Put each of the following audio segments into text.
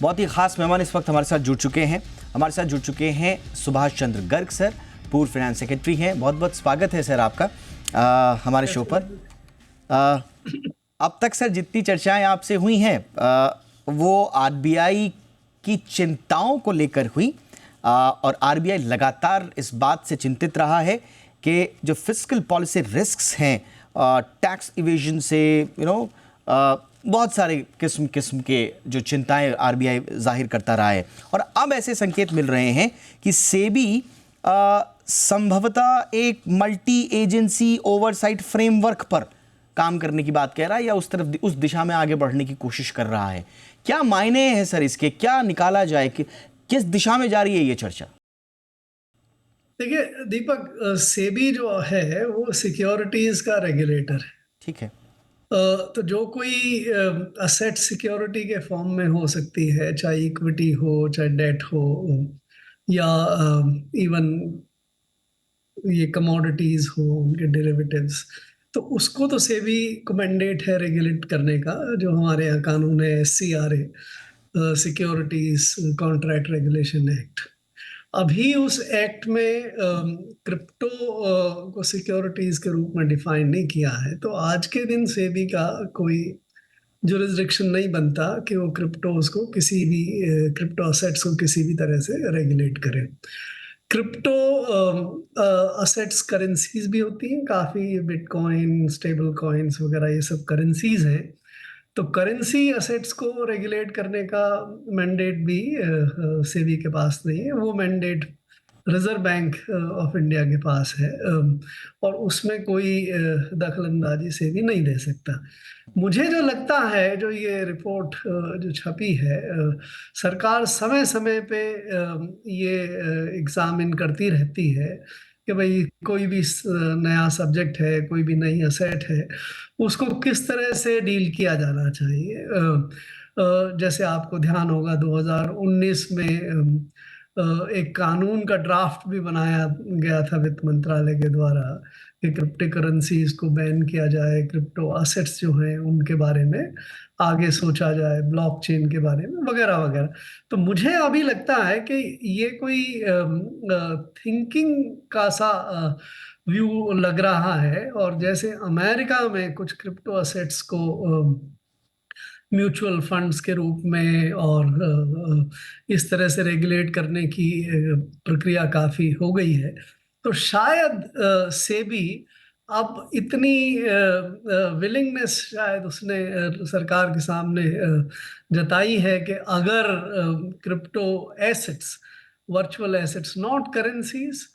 बहुत ही खास मेहमान इस वक्त हमारे साथ जुड़ चुके हैं सुभाष चंद्र गर्ग सर, पूर्व फाइनेंस सेक्रेटरी हैं। बहुत बहुत स्वागत है सर आपका हमारे शो पर। अब तक सर जितनी चर्चाएं आपसे हुई हैं वो आरबीआई की चिंताओं को लेकर हुई और आरबीआई लगातार इस बात से चिंतित रहा है कि जो फिस्कल पॉलिसी रिस्क्स हैं, टैक्स इवेजन से बहुत सारे किस्म के जो चिंताएं आरबीआई जाहिर करता रहा है। और अब ऐसे संकेत मिल रहे हैं कि सेबी संभवतः एक मल्टी एजेंसी ओवरसाइट फ्रेमवर्क पर काम करने की बात कह रहा है या उस दिशा में आगे बढ़ने की कोशिश कर रहा है। क्या मायने हैं सर इसके, क्या निकाला जाए कि किस दिशा में जा रही है ये चर्चा? देखिए दीपक, सेबी जो है वो सिक्योरिटीज का रेगुलेटर है। ठीक है। तो जो कोई असेट सिक्योरिटी के फॉर्म में हो सकती है, चाहे इक्विटी हो, चाहे डेट हो, या इवन ये कमोडिटीज हो, उनके डेरिवेटिव्स, तो उसको तो सेबी को मैंडेट है रेगुलेट करने का। जो हमारे यहाँ कानून है SCRA, securities contract regulation act. अभी उस एक्ट में क्रिप्टो को सिक्योरिटीज के रूप में डिफाइन नहीं किया है, तो आज के दिन सेबी का कोई जुरिस्डिक्शन नहीं बनता कि वो क्रिप्टोज को किसी भी क्रिप्टो असेट्स को किसी भी तरह से रेगुलेट करे। क्रिप्टो असेट्स करेंसीज भी होती हैं, काफ़ी बिटकॉइन, स्टेबल कॉइन्स वगैरह ये सब करेंसीज हैं। तो करेंसी असेट्स को रेगुलेट करने का मैंडेट भी सेबी के पास नहीं है। वो mandate reserve bank of India के पास है, और उसमें कोई दखलंदाजी सेबी नहीं दे सकता। मुझे जो लगता है, जो ये रिपोर्ट जो छपी है, सरकार समय समय पे ये एग्जामिन करती रहती है कि भाई कोई भी नया सब्जेक्ट है, कोई भी नई असेट है, उसको किस तरह से डील किया जाना चाहिए। जैसे आपको ध्यान होगा 2019 में एक कानून का ड्राफ्ट भी बनाया गया था वित्त मंत्रालय के द्वारा कि क्रिप्टो करेंसीज को बैन किया जाए, क्रिप्टो असेट्स जो हैं उनके बारे में आगे सोचा जाए, ब्लॉकचेन के बारे में वगैरह वगैरह। तो मुझे अभी लगता है कि ये कोई थिंकिंग का सा व्यू लग रहा है। और जैसे अमेरिका में कुछ क्रिप्टो असेट्स को म्यूचुअल फंड्स के रूप में और इस तरह से रेगुलेट करने की प्रक्रिया काफ़ी हो गई है, तो शायद सेबी अब इतनी विलिंगनेस शायद उसने सरकार के सामने जताई है कि अगर crypto assets, virtual assets, not currencies,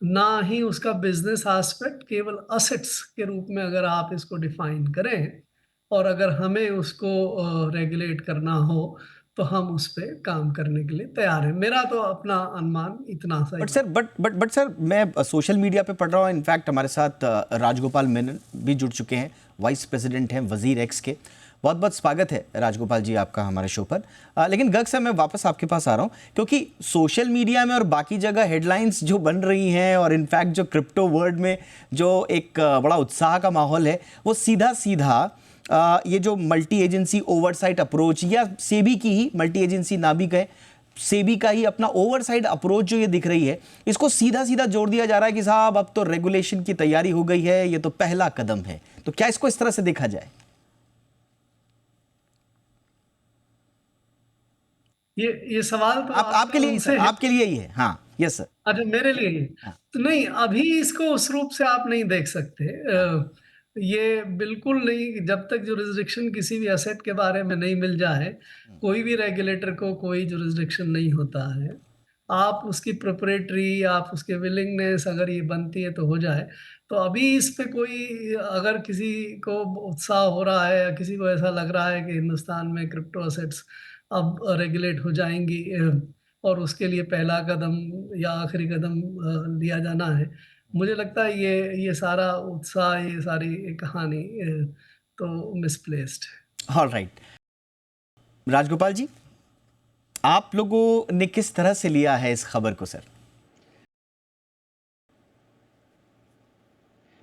ना ही उसका बिजनेस एस्पेक्ट, केवल असेट्स के रूप में अगर आप इसको डिफाइन करें और अगर हमें उसको रेगुलेट करना हो तो हम उस पर काम करने के लिए तैयार हैं। मेरा तो अपना अनुमान इतना सा ही। बट सर मैं सोशल मीडिया पे पढ़ रहा हूँ, इनफैक्ट हमारे साथ राजगोपाल मेनन भी जुड़ चुके हैं, वाइस प्रेसिडेंट हैं वजीर एक्स के। बहुत बहुत स्वागत है राजगोपाल जी आपका हमारे शो पर। लेकिन गर्ग सर मैं वापस आपके पास आ रहा हूँ क्योंकि सोशल मीडिया में और बाकी जगह हेडलाइंस जो बन रही हैं और इनफैक्ट जो क्रिप्टो वर्ल्ड में जो एक बड़ा उत्साह का माहौल है, वो सीधा सीधा ये जो मल्टी एजेंसी ओवरसाइट अप्रोच, या सेबी की ही मल्टी एजेंसी ना भी कहे, सेबी का ही अपना ओवरसाइट अप्रोच जो ये दिख रही है, इसको सीधा सीधा जोड़ दिया जा रहा है कि साहब अब तो रेगुलेशन की तैयारी हो गई है, ये तो पहला कदम है। तो क्या इसको इस तरह से देखा जाए? ये सवाल तो आपके लिए उनसे सर, है। आपके लिए ही है। हाँ, यस सर। अच्छा, मेरे लिए ही। हाँ, तो नहीं, अभी इसको उस रूप से आप नहीं देख सकते। हाँ, ये बिल्कुल नहीं, जब तक जुरिस्डिक्शन किसी भी असेट के बारे में नहीं मिल जाए, कोई भी रेगुलेटर को कोई जुरिस्डिक्शन नहीं होता है। आप उसकी प्रोप्रेटरी, आप उसके विलिंगनेस अगर ये बनती है तो हो जाए। तो अभी इस पे कोई, अगर किसी को उत्साह हो रहा है या किसी को ऐसा लग रहा है कि हिंदुस्तान में क्रिप्टो असेट्स अब रेगुलेट हो जाएंगी और उसके लिए पहला कदम या आखिरी कदम लिया जाना है, मुझे लगता है ये सारा उत्साह, ये सारी कहानी तो मिसप्लेस्ड है। All right. राजगोपाल जी, आप लोगों ने किस तरह से लिया है इस खबर को sir?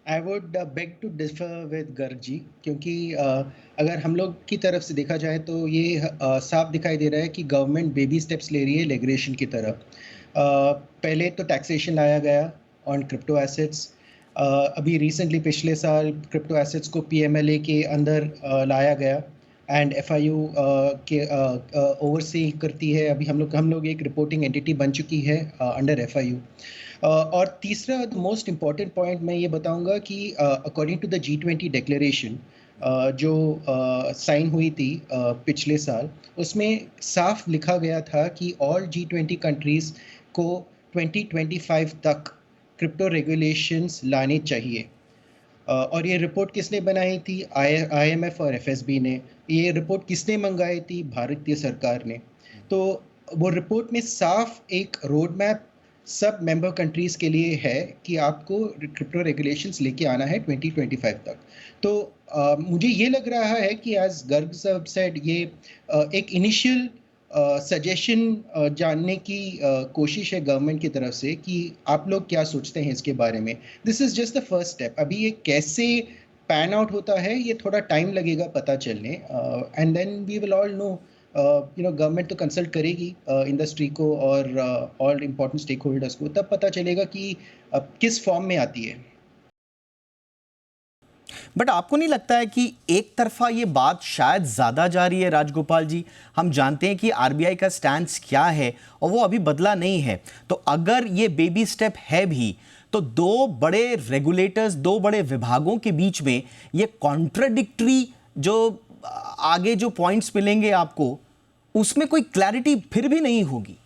I would beg to differ with Garg ji, क्योंकि अगर हम लोग की तरफ से देखा जाए तो ये साफ दिखाई दे रहा है कि गवर्नमेंट बेबी स्टेप्स ले रही है लेग्रेशन की तरफ। पहले तो टैक्सेशन लाया गया ऑन क्रिप्टो एसेट्स। अभी रिसेंटली पिछले साल क्रिप्टो एसेट्स को पीएमएलए के अंदर लाया गया एंड एफआईयू के ओवरसी करती है। अभी हम लोग एक रिपोर्टिंग एंटिटी बन चुकी है अंडर एफआईयू। और तीसरा मोस्ट इम्पॉर्टेंट पॉइंट मैं ये बताऊंगा कि according to the G20 declaration जो साइन हुई थी पिछले साल, उसमें साफ लिखा गया था कि ऑल G20 कंट्रीज को 2025 तक क्रिप्टो रेगुलेशंस लाने चाहिए। और ये रिपोर्ट किसने बनाई थी? IMF और FSB ने। ये रिपोर्ट किसने मंगाई थी? भारतीय सरकार ने। तो वो रिपोर्ट में साफ एक रोड मैप सब मेंबर कंट्रीज के लिए है कि आपको क्रिप्टो रेगुलेशंस लेके आना है 2025 तक। तो मुझे ये लग रहा है कि एज गर्ग साहब सेड, ये एक इनिशियल सजेशन जानने की कोशिश है गवर्नमेंट की तरफ से कि आप लोग क्या सोचते हैं इसके बारे में। This is just the first step. अभी ये कैसे पैन आउट होता है ये थोड़ा टाइम लगेगा पता चलने, and then we will all know. Government तो कंसल्ट करेगी इंडस्ट्री को और ऑल इम्पोर्टेंट स्टेक होल्डर्स को, तब पता चलेगा कि किस फॉर्म में आती है। बट आपको नहीं लगता है कि एक तरफा ये बात शायद ज़्यादा जा रही है राजगोपाल जी? हम जानते हैं कि आरबीआई का स्टैंड क्या है और वो अभी बदला नहीं है। तो अगर ये बेबी स्टेप है भी, तो दो बड़े रेगुलेटर्स, दो बड़े विभागों के बीच में ये कॉन्ट्राडिक्टरी जो आगे जो पॉइंट्स मिलेंगे आपको, उसमें कोई क्लैरिटी फिर भी नहीं होगी।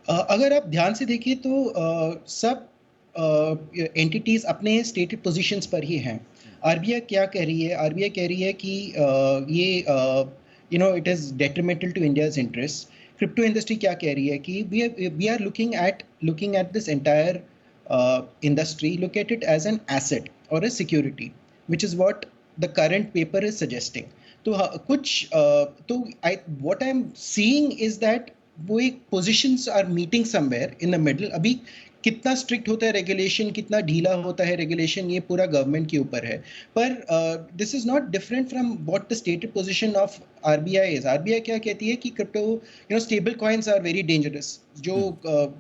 अगर आप ध्यान से देखिए तो सब एंटिटीज अपने स्टेटेड पोजीशंस पर ही हैं। आरबीआई क्या कह रही है? आरबीआई कह रही है कि ये it is detrimental to India's interest. Crypto industry क्या कह रही है कि we are looking at this entire industry, look at it as an asset or a security, which is what the current paper is suggesting. तो कुछ तो what I'm seeing is that वो एक positions are meeting somewhere in the middle। अभी कितना strict होता है regulation, कितना ढीला होता है रेगुलेशन, ये पूरा गवर्नमेंट के ऊपर है। पर this is not different from what the stated position of RBI is. RBI क्या कहती है कि crypto stable coins are very dangerous, जो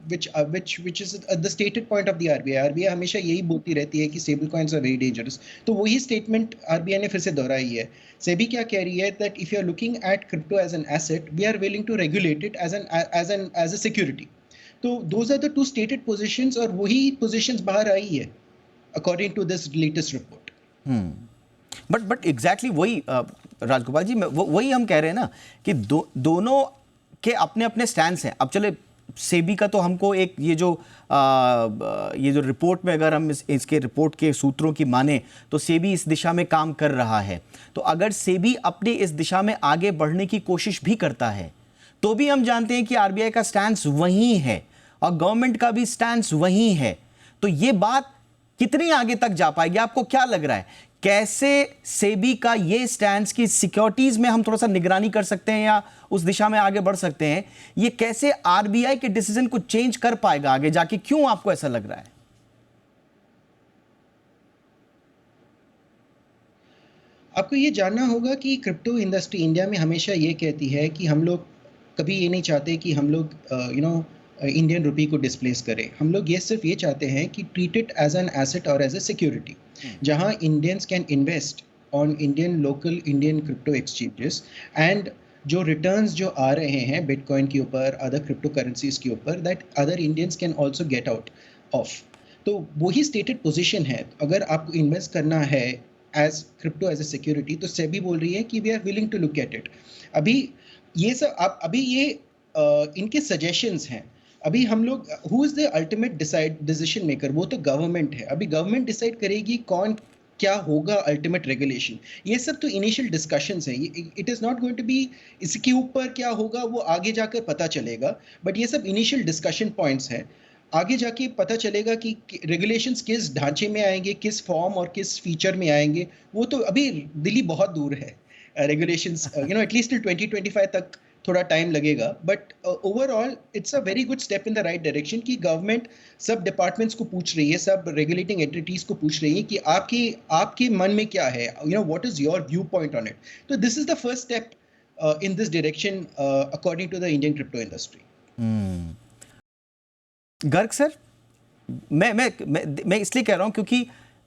which is the stated point of the RBI। RBI हमेशा यही बोलती रहती है कि stable coins are very dangerous. तो वही स्टेटमेंट आरबीआई ने फिर से दोहराई है। सेबी क्या कह रही है? That if you are looking at crypto as an asset, we are willing to regulate it as a security. तो those are the two stated positions, और वही पोजीशंस बाहर आई है according to this latest report. But exactly वही राजगोपाल जी, वही हम कह रहे हैं ना कि दोनों के अपने अपने स्टैंड्स हैं। अब चले सेबी का तो हमको एक ये जो रिपोर्ट में अगर हम इसके रिपोर्ट के सूत्रों की माने तो सेबी इस दिशा में काम कर रहा है। तो अगर सेबी अपने इस दिशा में आगे बढ़ने की कोशिश भी करता है, तो भी हम जानते हैं कि आरबीआई का स्टैंड वही है और गवर्नमेंट का भी स्टैंड वही है। तो ये बात कितनी आगे तक जा पाएगी? आपको क्या लग रहा है, कैसे सेबी का ये स्टैंड की सिक्योरिटीज में हम थोड़ा सा निगरानी कर सकते हैं या उस दिशा में आगे बढ़ सकते हैं? ये कैसे आरबीआई के डिसीजन को चेंज कर पाएगा आगे जाके? क्यों आपको ऐसा लग रहा है? आपको ये जानना होगा कि क्रिप्टो इंडस्ट्री इंडिया में हमेशा ये कहती है कि हम लोग कभी ये नहीं चाहते कि हम लोग इंडियन रुपी को डिस्प्लेस करें। हम लोग ये सिर्फ ये चाहते हैं कि treat it as an asset और एज ए सिक्योरिटी, जहां Indians can invest on local Indian crypto exchanges, and जो रिटर्न्स जो आ रहे हैं बिटकॉइन के ऊपर, अदर क्रिप्टो करेंसीज के ऊपर, that other Indians can also get out of. तो वही स्टेटेड पोजीशन है। अगर आपको इन्वेस्ट करना है as crypto as a security, तो सेबी बोल रही है कि we are willing to look at it. अभी ये सब अभी ये इनके सजेशंस हैं। अभी हम लोग who is the ultimate decision maker? वो तो गवर्नमेंट है। अभी गवर्नमेंट डिसाइड करेगी कौन क्या होगा अल्टीमेट रेगुलेशन। ये सब तो इनिशियल डिस्कशंस हैं। It is not going to be, इसके ऊपर क्या होगा वो आगे जाकर पता चलेगा। बट ये सब इनिशियल डिस्कशन पॉइंट्स हैं। आगे जाके पता चलेगा कि रेगुलेशंस किस ढांचे में आएंगे, किस फॉर्म और किस फीचर में आएंगे। वो तो अभी दिल्ली बहुत दूर है। रेगुलेशंस एटलीस्ट टिल 2025 तक थोड़ा टाइम लगेगा, but overall it's a very good step in the right direction कि गवर्नमेंट सब डिपार्टमेंट्स को पूछ रही है, सब रेगुलेटिंग एंटिटीज को पूछ रही है कि आपके मन में क्या है, what is your view point on it. तो this is the first step in this direction according to the Indian crypto industry. Garg sir, मैं इसलिए कह रहा हूं क्योंकि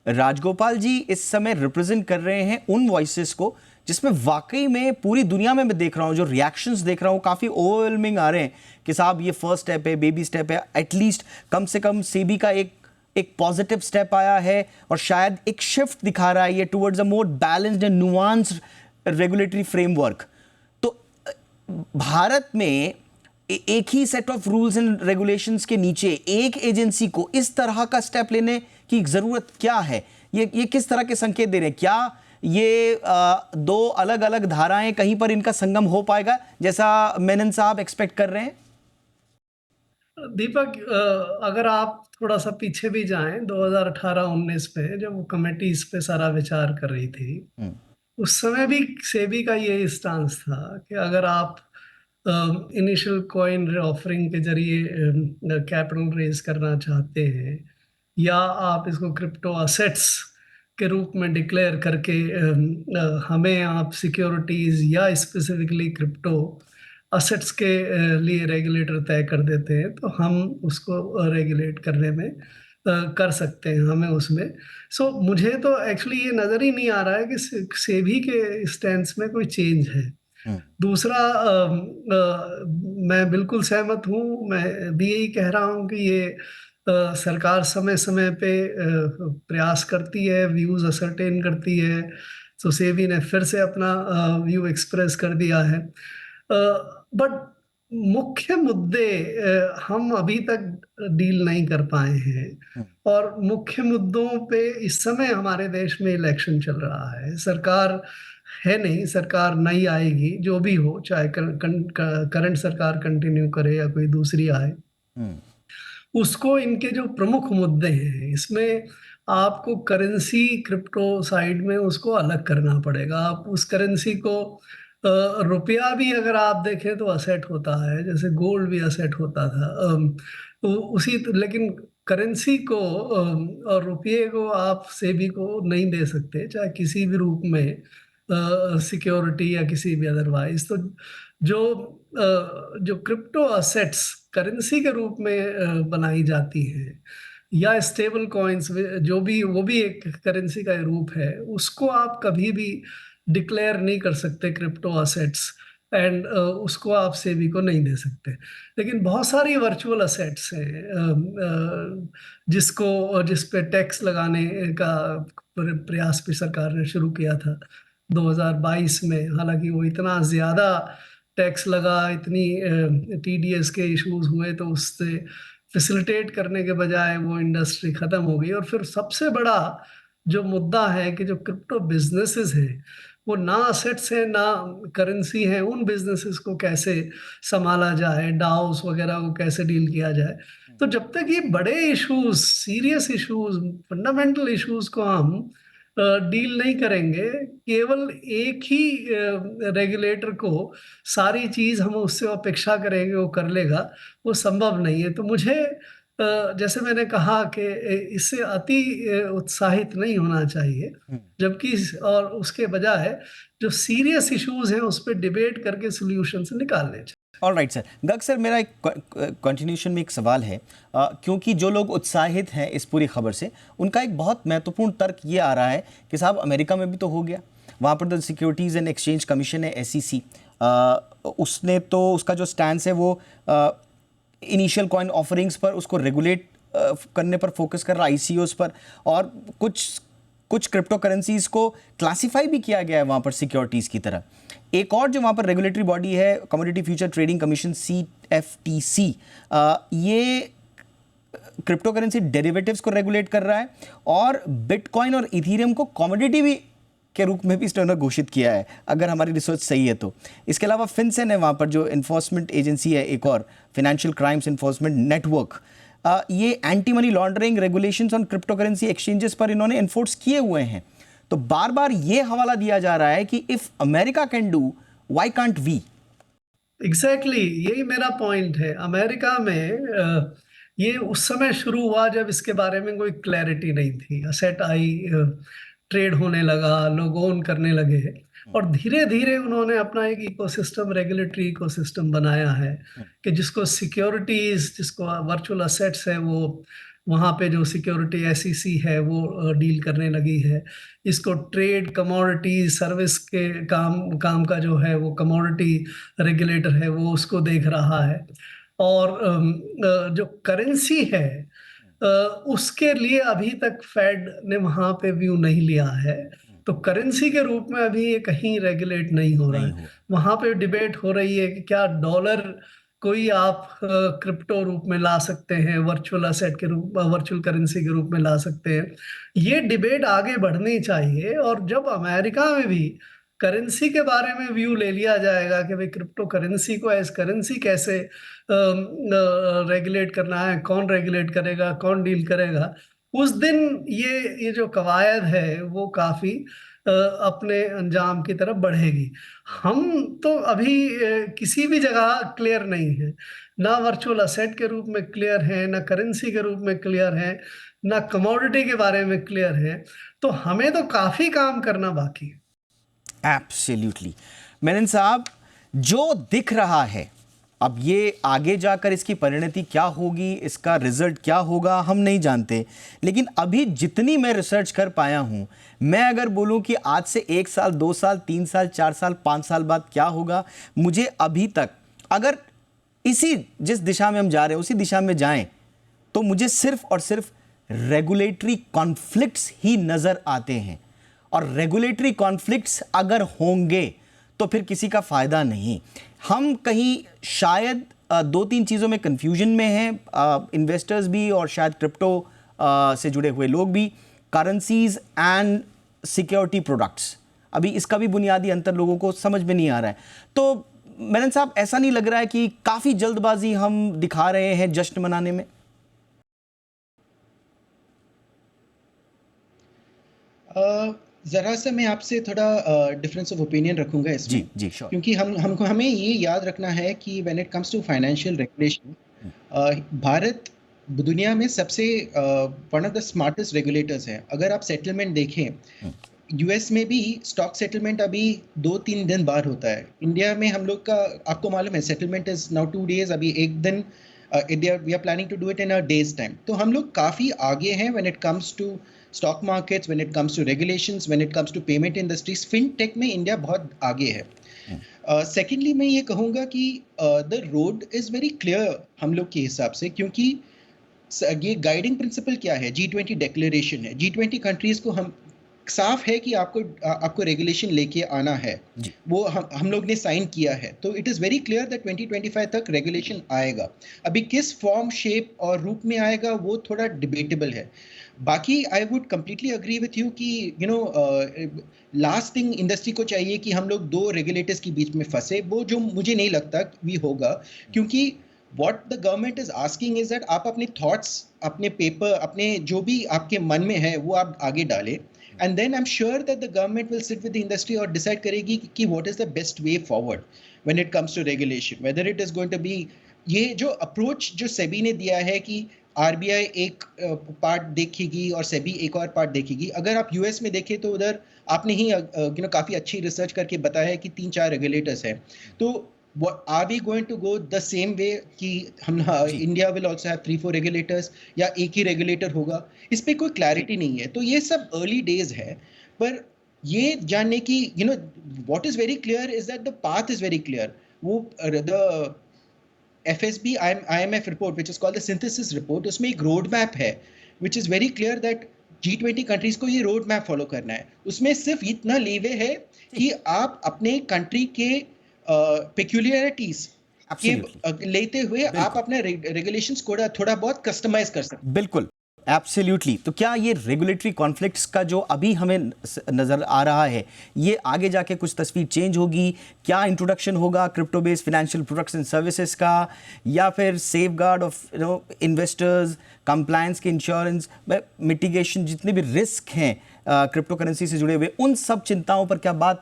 राजगोपाल जी इस समय रिप्रेजेंट कर रहे हैं उन वॉइसेस को जिसमें वाकई में पूरी दुनिया में मैं देख रहा हूं, जो रिएक्शंस देख रहा हूं काफी ओवरवेलमिंग आ रहे हैं कि साहब ये फर्स्ट स्टेप है, बेबी स्टेप है, एटलीस्ट कम से कम सेबी का एक पॉजिटिव स्टेप आया है और शायद एक शिफ्ट दिखा रहा है ये towards a more balanced and nuanced regulatory framework. Bharat में एक ही set of rules and regulations के नीचे एक एजेंसी को इस तरह का स्टेप लेने की जरूरत क्या है? ये किस तरह के संकेत दे रहे हैं? क्या ये दो अलग अलग धाराएं कहीं पर इनका संगम हो पाएगा जैसा मेनन साहब एक्सपेक्ट कर रहे हैं? दीपक, अगर आप थोड़ा सा पीछे भी जाएं 2018-19 में जब वो कमेटी इस पे सारा विचार कर रही थी, उस समय भी सेबी का ये स्टांस था कि अगर आप इनिशियल कॉइन ऑफरिंग के जरिए कैपिटल रेज करना चाहते हैं या आप इसको क्रिप्टो असेट्स के रूप में डिक्लेयर करके हमें आप सिक्योरिटीज या स्पेसिफिकली क्रिप्टो असेट्स के लिए रेगुलेटर तय कर देते हैं तो हम उसको रेगुलेट करने में कर सकते हैं, हमें उसमें. सो मुझे तो एक्चुअली ये नज़र ही नहीं आ रहा है कि सेबी के स्टैंस में कोई चेंज है. दूसरा, मैं बिल्कुल सहमत हूँ, मैं भी यही कह रहा हूँ कि ये सरकार समय समय पे प्रयास करती है, व्यूज़ असरटेन करती है. तो सेबी ने फिर से अपना व्यू एक्सप्रेस कर दिया है, बट मुख्य मुद्दे हम अभी तक डील नहीं कर पाए हैं. और मुख्य मुद्दों पे इस समय हमारे देश में इलेक्शन चल रहा है, सरकार है नहीं, सरकार नई आएगी, जो भी हो, चाहे करंट सरकार कंटिन्यू करे या कोई दूसरी आए, उसको इनके जो प्रमुख मुद्दे हैं इसमें आपको करेंसी क्रिप्टो साइड में उसको अलग करना पड़ेगा. आप उस करेंसी को रुपया भी अगर आप देखें तो असेट होता है, जैसे गोल्ड भी असेट होता था, तो लेकिन करेंसी को और रुपये को आप सेबी को नहीं दे सकते, चाहे किसी भी रूप में, सिक्योरिटी या किसी भी अदरवाइज. तो जो क्रिप्टो असेट्स करेंसी के रूप में बनाई जाती हैं या स्टेबल कॉइन्स, जो भी, वो भी एक करेंसी का रूप है, उसको आप कभी भी डिक्लेयर नहीं कर सकते क्रिप्टो असेट्स, एंड उसको आप सेबी को नहीं दे सकते. लेकिन बहुत सारी वर्चुअल असेट्स हैं जिस पे टैक्स लगाने का प्रयास भी सरकार ने शुरू किया था 2022 में. हालांकि वो इतना ज़्यादा टैक्स लगा, इतनी टीडीएस के इश्यूज हुए, तो उससे फैसिलिटेट करने के बजाय वो इंडस्ट्री ख़त्म हो गई. और फिर सबसे बड़ा जो मुद्दा है कि जो क्रिप्टो बिजनेसेस हैं वो ना असेट्स हैं ना करेंसी है, उन बिजनेसेस को कैसे संभाला जाए, डाउस वगैरह को कैसे डील किया जाए. तो जब तक ये बड़े issues, serious issues, fundamental issues को हम डील नहीं करेंगे, केवल एक ही रेगुलेटर को सारी चीज़ हम उससे अपेक्षा करेंगे वो कर लेगा, वो संभव नहीं है. तो मुझे जैसे मैंने कहा कि इससे अति उत्साहित नहीं होना चाहिए, जबकि और उसके बजाय जो सीरियस इश्यूज हैं उस पर डिबेट करके सोल्यूशंस निकालने चाहिए. Alright sir. गर्ग सर, मेरा एक कंटिन्यूशन में एक सवाल है, क्योंकि जो लोग उत्साहित हैं इस पूरी खबर से, उनका एक बहुत महत्वपूर्ण तर्क ये आ रहा है कि साहब अमेरिका में भी तो हो गया, वहाँ पर तो सिक्योरिटीज़ एंड एक्सचेंज कमीशन है, SEC, उसने तो उसका जो स्टैंड है वो इनिशियल कॉइन ऑफरिंग्स पर उसको रेगुलेट करने पर फोकस कर रहा है, ICOs पर, और कुछ क्रिप्टो करेंसीज को क्लासिफाई भी किया गया है वहाँ पर सिक्योरिटीज़ की तरह. एक और जो वहाँ पर रेगुलेटरी बॉडी है, commodity future trading commission, CFTC, ये क्रिप्टो करेंसी डेरिवेटिव्स को रेगुलेट कर रहा है और बिटकॉइन और इथीरियम को कमोडिटी भी के रूप में भी इसने घोषित किया है, अगर हमारी रिसर्च सही है तो. इसके अलावा फिनसेन है वहाँ पर, जो इन्फोर्समेंट एजेंसी है, एक और फाइनेंशियल क्राइम्स इन्फोर्समेंट नेटवर्क, ये anti money laundering regulations on crypto currency exchanges पर इन्होंने इन्फोर्स किए हुए हैं. तो बार बार ये हवाला दिया जा रहा है कि if America can do, why can't we? Exactly यही मेरा पॉइंट है। अमेरिका में ये उस समय शुरू हुआ जब इसके बारे में कोई क्लैरिटी नहीं थी। असेट आई, ट्रेड होने लगा, लोग ओन करने लगे, और धीरे धीरे उन्होंने अपना एक इकोसिस्टम, रेगुलेटरी इकोसिस्टम बनाया है कि जिसको सिक्योरिटीज, जिसको वर्चुअल असेट्स है, वो वहाँ पे जो सिक्योरिटी एसईसी है वो डील करने लगी है। इसको ट्रेड, कमोडिटी, सर्विस के काम का जो है वो कमोडिटी रेगुलेटर है वो उसको देख रहा है। और जो करेंसी है उसके लिए अभी तक फेड ने वहाँ पे व्यू नहीं लिया है। तो करेंसी के रूप में अभी ये कहीं रेगुलेट नहीं हो रहा नहीं है। हुआ। वहाँ पे डिबेट हो रही है कि क्या डॉलर कोई आप क्रिप्टो रूप में ला सकते हैं, वर्चुअल असेट के रूप, वर्चुअल करेंसी के रूप में ला सकते हैं। ये डिबेट आगे बढ़नी चाहिए। और जब अमेरिका में भी करेंसी के बारे में व्यू ले लिया जाएगा कि भाई क्रिप्टो करेंसी को एज करेंसी कैसे रेगुलेट करना है, कौन रेगुलेट करेगा, कौन डील करेगा, उस दिन ये जो कवायद है वो काफी अपने अंजाम की तरफ बढ़ेगी। हम तो अभी किसी भी जगह क्लियर नहीं है, ना वर्चुअल असेट के रूप में क्लियर है, ना करेंसी के रूप में क्लियर है, ना कमोडिटी के बारे में क्लियर है। तो हमें तो काफी काम करना बाकी है। एब्सोल्युटली। मेनन साहब, जो दिख रहा है अब, ये आगे जाकर इसकी परिणति क्या होगी, इसका रिजल्ट क्या होगा, हम नहीं जानते। लेकिन अभी जितनी मैं रिसर्च कर पाया हूं, मैं अगर बोलूं कि आज से 1 साल, 2 साल, 3 साल, 4 साल, 5 साल बाद क्या होगा, मुझे अभी तक, अगर इसी जिस दिशा में हम जा रहे हैं उसी दिशा में जाएं, तो मुझे सिर्फ और सिर्फ रेगुलेटरी कॉन्फ्लिक्ट्स ही नजर आते हैं। और रेगुलेटरी कॉन्फ्लिक्ट्स अगर होंगे तो फिर किसी का फायदा नहीं। हम कहीं शायद 2-3 चीज़ों में कंफ्यूजन में हैं, इन्वेस्टर्स भी और शायद क्रिप्टो से जुड़े हुए लोग भी, करेंसीज एंड सिक्योरिटी प्रोडक्ट्स। अभी इसका भी बुनियादी अंतर लोगों को समझ में नहीं आ रहा है। तो मेनन साहब, ऐसा नहीं लग रहा है कि काफ़ी जल्दबाजी हम दिखा रहे हैं जश्न मनाने में? ज़रा सा मैं आपसे थोड़ा डिफरेंस ऑफ ओपिनियन रखूंगा इसमें। जी जी, श्योर। क्योंकि हमें ये याद रखना है कि when it comes to financial regulation, Bharat दुनिया में सबसे one of the smartest regulators है। अगर आप सेटलमेंट देखें, यूएस में भी स्टॉक सेटलमेंट अभी 2-3 दिन बाद होता है। इंडिया में हम लोग का, आपको मालूम है, सेटलमेंट इज नाउ 2 डेज, अभी 1 दिन। We are planning to do it in a day's time. तो हम लोग काफ़ी आगे हैं when it comes to stock markets, when it comes to regulations, when it comes to payment industries. Fintech में India बहुत आगे है। सेकेंडली मैं ये कहूँगा कि the road is very clear हम लोग के हिसाब से, क्योंकि ये गाइडिंग प्रिंसिपल क्या है, G20 डिक्लेरेशन है। G20 कंट्रीज को हम साफ है कि आपको रेगुलेशन लेके आना है। वो हम लोग ने साइन किया है। तो it is very clear that 2025 तक रेगुलेशन आएगा। अभी किस फॉर्म, शेप और रूप में आएगा वो थोड़ा डिबेटेबल है। बाकी I would completely agree with you कि लास्ट थिंग इंडस्ट्री को चाहिए कि हम लोग 2 रेगुलेटर्स के बीच में फंसे, वो जो मुझे नहीं लगता भी होगा। क्योंकि what the government is asking is that आप अपने thoughts, अपने पेपर, अपने जो भी आपके मन में है वो आप आगे डालें, and then I'm sure that the government will sit with the industry और decide करेगी कि what is the best way forward when it comes to regulation, whether it is going to be ये जो अप्रोच जो सेबी ने दिया है कि आरबीआई एक पार्ट देखेगी और सेबी एक और पार्ट देखेगी। अगर आप यूएस में देखें तो उधर आपने ही काफ़ी अच्छी रिसर्च करके बताया है कि 3-4 रेगुलेटर्स हैं। तो are we going to go the same way कि हम India will also have 3-4 regulators, या एक ही रेगुलेटर होगा? इस पे कोई क्लैरिटी नहीं है। तो ये सब अर्ली डेज है, पर ये जानने की what is very clear is that the path is very clear. वो the FSB IMF report which is called the synthesis report, उसमें एक रोड मैप है which is very clear that G20 countries को ये रोड मैप फॉलो करना है। उसमें सिर्फ इतना लीवे है कि आप अपने कंट्री के पेक्यूलियरिटीज के लेते हुए आप अपने रेगुलेशंस को थोड़ा बहुत कस्टमाइज कर सकते हैं। बिल्कुल, एब्सोल्युटली। तो क्या ये रेगुलेटरी कॉन्फ्लिक्ट्स का जो अभी हमें नज़र आ रहा है, ये आगे जाके कुछ तस्वीर चेंज होगी? क्या इंट्रोडक्शन होगा crypto based financial products and services का, या फिर safe guard of investors, compliance के इंश्योरेंस, मिटिगेशन, जितने भी रिस्क हैं क्रिप्टो करेंसी से जुड़े हुए, उन सब चिंताओं पर क्या बात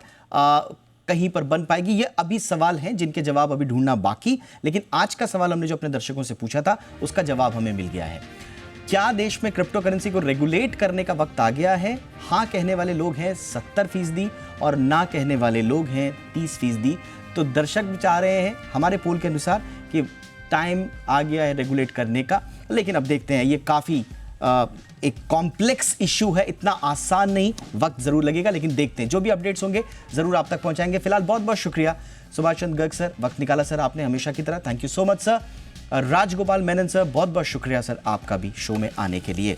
कहीं पर बन पाएगी? ये अभी सवाल हैं जिनके जवाब अभी ढूंढना बाकी, लेकिन आज का सवाल हमने जो अपने दर्शकों से पूछा था उसका जवाब हमें मिल गया है। क्या देश में क्रिप्टो करेंसी को रेगुलेट करने का वक्त आ गया है? हाँ कहने वाले लोग हैं 70% और ना कहने वाले लोग हैं 30%। तो दर्शक भी चाह रहे हैं हमारे पोल के अनुसार कि टाइम आ गया है रेगुलेट करने का, लेकिन अब देखते हैं। ये काफ़ी एक कॉम्प्लेक्स इशू है, इतना आसान नहीं, वक्त ज़रूर लगेगा, लेकिन देखते हैं। जो भी अपडेट्स होंगे ज़रूर आप तक पहुंचाएंगे। फिलहाल बहुत बहुत शुक्रिया सुभाष चंद्र गर्ग सर, वक्त निकाला सर आपने हमेशा की तरह, thank you so much sir. Rajagopal Menon sir, बहुत बहुत शुक्रिया सर आपका भी शो में आने के लिए।